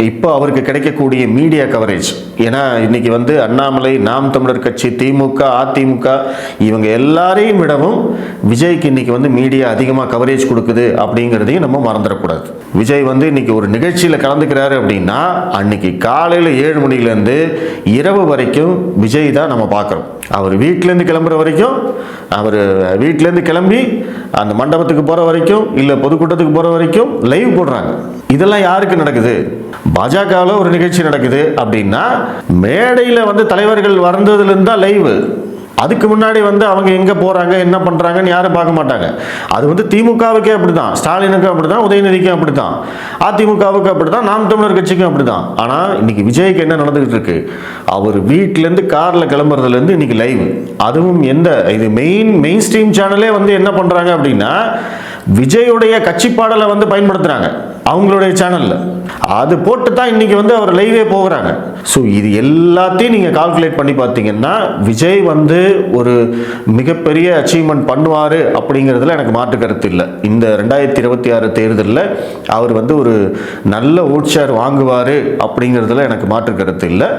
இப்போ அவருக்கு கிடைக்கக்கூடிய மீடியா கவரேஜ், ஏன்னா இன்னைக்கு வந்து அண்ணாமலை, நாம் தமிழர் கட்சி, திமுக, அதிமுக இவங்க எல்லாரையும் விடவும் விஜய்க்கு இன்னைக்கு வந்து மீடியா அதிகமாக கவரேஜ் கொடுக்குது அப்படிங்கிறதையும் நம்ம மறந்துடக்கூடாது. விஜய் வந்து இன்னைக்கு ஒரு நிகழ்ச்சியில் கலந்துக்கிறாரு அப்படின்னா அன்னைக்கு காலையில் 7 மணிலேருந்து இரவு வரைக்கும் விஜய் தான் நம்ம பார்க்குறோம். அவர் வீட்டிலேருந்து கிளம்புற வரைக்கும், அவர் வீட்டிலேருந்து கிளம்பி அந்த மண்டபத்துக்கு போகிற வரைக்கும், இல்லை பொதுக்கூட்டத்துக்கு போகிற வரைக்கும் லைவ் போடுறாங்க. இதெல்லாம் யாருக்கு நடக்குது? பாஜகவில் ஒரு நிகழ்ச்சி நடக்குது அப்படின்னா மேடையில் வந்து தலைவர்கள் வந்ததுலேருந்து தான் லைவ். அதுக்கு முன்னாடி வந்து அவங்க எங்கே போகிறாங்க, என்ன பண்ணுறாங்கன்னு யாரும் பார்க்க மாட்டாங்க. அது வந்து திமுகவுக்கே அப்படி தான், ஸ்டாலினுக்கும் அப்படி தான், உதயநிதிக்கும் அப்படி தான், அதிமுகவுக்கு அப்படி தான், நாம் தமிழர் கட்சிக்கும் அப்படி தான். ஆனால் இன்னைக்கு விஜய்க்கு என்ன நடந்துகிட்டு இருக்கு? அவர் வீட்டிலேருந்து காரில் கிளம்புறதுலேருந்து இன்னைக்கு லைவ். அதுவும் இது மெயின் ஸ்ட்ரீம் சேனலே வந்து என்ன பண்ணுறாங்க அப்படின்னா விஜயுடைய கட்சி பாடலை வந்து பயன்படுத்துகிறாங்க அவங்களுடைய சேனலில். அது போட்டு தான் இன்னைக்கு வந்து அவர் லைவே போகிறாங்க. ஸோ இது எல்லாத்தையும் நீங்கள் கால்குலேட் பண்ணி பார்த்தீங்கன்னா விஜய் வந்து ஒரு மிகப்பெரிய அச்சீவ்மெண்ட் பண்ணுவார் அப்படிங்கிறதுல எனக்கு மாற்று கருத்து இல்லை. இந்த 2026 தேர்தலில் அவர் வந்து ஒரு நல்ல ஓட் ஷேர் வாங்குவார் அப்படிங்கிறதுல எனக்கு மாற்று கருத்து இல்லை.